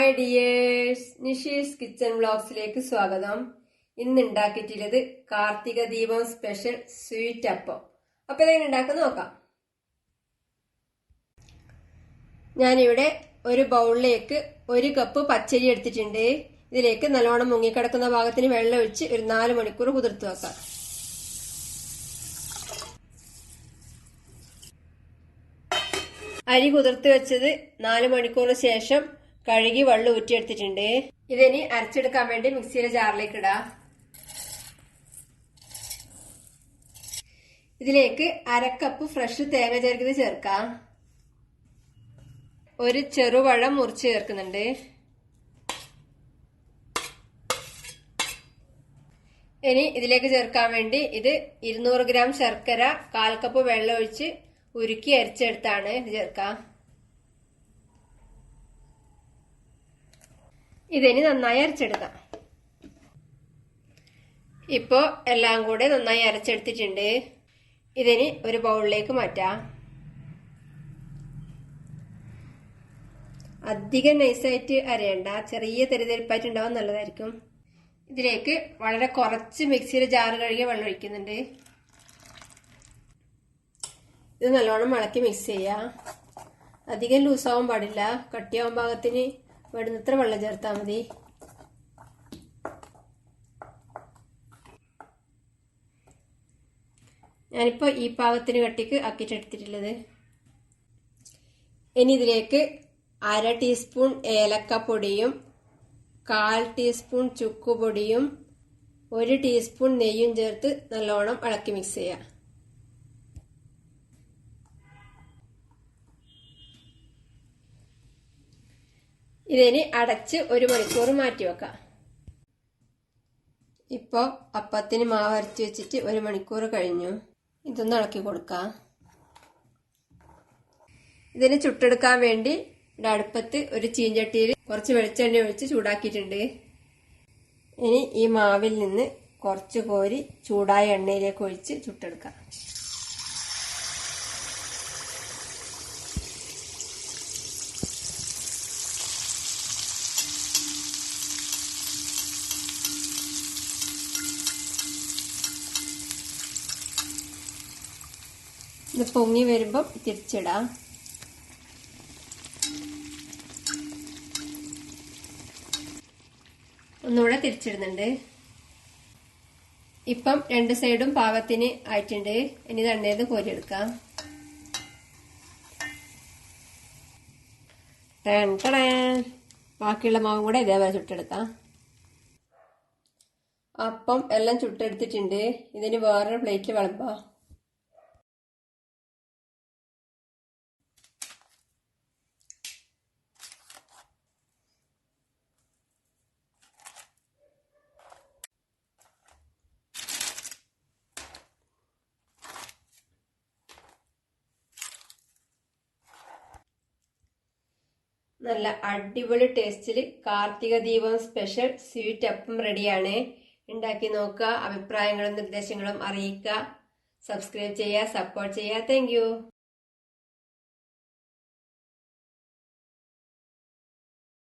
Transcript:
Hi dears, Nishi's kitchen വ്ലോഗ്സിലേക്ക് സ്വാഗതം. ഇന്ന് ഉണ്ടാക്കിയിട്ടുള്ളത് കാർത്തിക ദീപം സ്പെഷ്യൽ സ്വീറ്റ് അപ്പം. അപ്പൊ ഇതെങ്ങനെ ഉണ്ടാക്കുന്ന നോക്കാം. ഞാനിവിടെ ഒരു ബൗളിലേക്ക് 1 കപ്പ് പച്ചരി എടുത്തിട്ടുണ്ട്. ഇതിലേക്ക് നല്ലോണം മുങ്ങിക്കിടക്കുന്ന ഭാഗത്തിന് വെള്ളം ഒഴിച്ച് ഒരു 4 മണിക്കൂർ കുതിർത്ത് വെക്കാം. അരി കുതിർത്ത് വെച്ചത് 4 മണിക്കൂറിന് ശേഷം കഴുകി വെള്ളം ഊറ്റിയെടുത്തിട്ടുണ്ട്. ഇതിനി അരച്ചെടുക്കാൻ വേണ്ടി മിക്സിയിലെ ജാറിലേക്ക് ഇടാം. ഇതിലേക്ക് 1/2 കപ്പ് ഫ്രഷ് തേങ്ങ ചേർക്കുന്നത് ചേർക്കാം. ഒരു ചെറുപഴം മുറിച്ച് ചേർക്കുന്നുണ്ട്. ഇനി ഇതിലേക്ക് ചേർക്കാൻ വേണ്ടി ഇത് 200 ഗ്രാം ശർക്കര 1/4 കപ്പ് വെള്ളം ഒഴിച്ച് ഉരുക്കി അരിച്ചെടുത്താണ് ഇത് ചേർക്കാം. ഇതിനി നന്നായി അരച്ചെടുക്കാം. ഇപ്പോ എല്ലാം കൂടെ നന്നായി അരച്ചെടുത്തിട്ടുണ്ട്. ഇതിനി ഒരു ബൗളിലേക്ക് മാറ്റാം. അധികം നൈസായിട്ട് അരയണ്ട, ചെറിയ തെരിതെരിപ്പായിട്ട് ഉണ്ടാവാൻ നല്ലതായിരിക്കും. ഇതിലേക്ക് വളരെ കുറച്ച് മിക്സിയുടെ ജാറ് കഴുകിയ വെള്ളം ഒഴിക്കുന്നുണ്ട്. ഇത് നല്ലോണം ഇളക്കി മിക്സ് ചെയ്യാം. അധികം ലൂസാവാൻ പാടില്ല, കട്ടിയാവാൻ പാകത്തിന് വേണ്ടുന്നത്ര വെള്ളം ചേർത്താൽ മതി. ഞാനിപ്പോ ഈ പാകത്തിന് കട്ടിക്ക് ആക്കിയിട്ടെടുത്തിട്ടുള്ളത്. ഇനി ഇതിലേക്ക് 1/2 ടീസ്പൂൺ ഏലക്കപ്പൊടിയും 1/4 ടീസ്പൂൺ ചുക്കുപൊടിയും 1 ടീസ്പൂൺ നെയ്യും ചേർത്ത് നല്ലോണം ഇളക്കി മിക്സ് ചെയ്യാം. ഇതിനി അടച്ച് 1 മണിക്കൂർ മാറ്റി വെക്കാം. ഇപ്പോ അപ്പത്തിന് മാവ് അരച്ച് വെച്ചിട്ട് 1 മണിക്കൂർ കഴിഞ്ഞു. ഇതൊന്ന് ഇളക്കി കൊടുക്കാം. ഇതിന് ചുട്ടെടുക്കാൻ വേണ്ടി അടുപ്പത്ത് ഒരു ചീഞ്ചട്ടിയിൽ കുറച്ച് വെളിച്ചെണ്ണ ഒഴിച്ച് ചൂടാക്കിയിട്ടുണ്ട്. ഇനി ഈ മാവിൽ നിന്ന് കുറച്ച് കോരി ചൂടായ എണ്ണയിലേക്ക് ഒഴിച്ച് ചുട്ടെടുക്കാം. ഇത് പൊങ്ങി വരുമ്പം തിരിച്ചിടാം. ഒന്നുകൂടെ തിരിച്ചിടുന്നുണ്ട്. ഇപ്പം 2 സൈഡും പാകത്തിന് ആയിട്ടുണ്ട്. ഇനി ഇത് എണ്ണയിൽ നിന്ന് കോരിയെടുക്കാം. ബാക്കിയുള്ള മാവും കൂടെ ഇതേപോലെ ചുട്ടെടുക്കാം. അപ്പം എല്ലാം ചുട്ടെടുത്തിട്ടുണ്ട്. ഇതിന് വേറൊരു പ്ലേറ്റിൽ വിളമ്പാം. നല്ല അടിപൊളി ടേസ്റ്റിൽ കാർത്തിക ദീപം സ്പെഷ്യൽ സ്വീറ്റ് അപ്പം റെഡിയാണ്. ഉണ്ടാക്കി നോക്കുക. അഭിപ്രായങ്ങളും നിർദ്ദേശങ്ങളും അറിയിക്കുക. സബ്സ്ക്രൈബ് ചെയ്യുക, സപ്പോർട്ട് ചെയ്യുക. Thank you.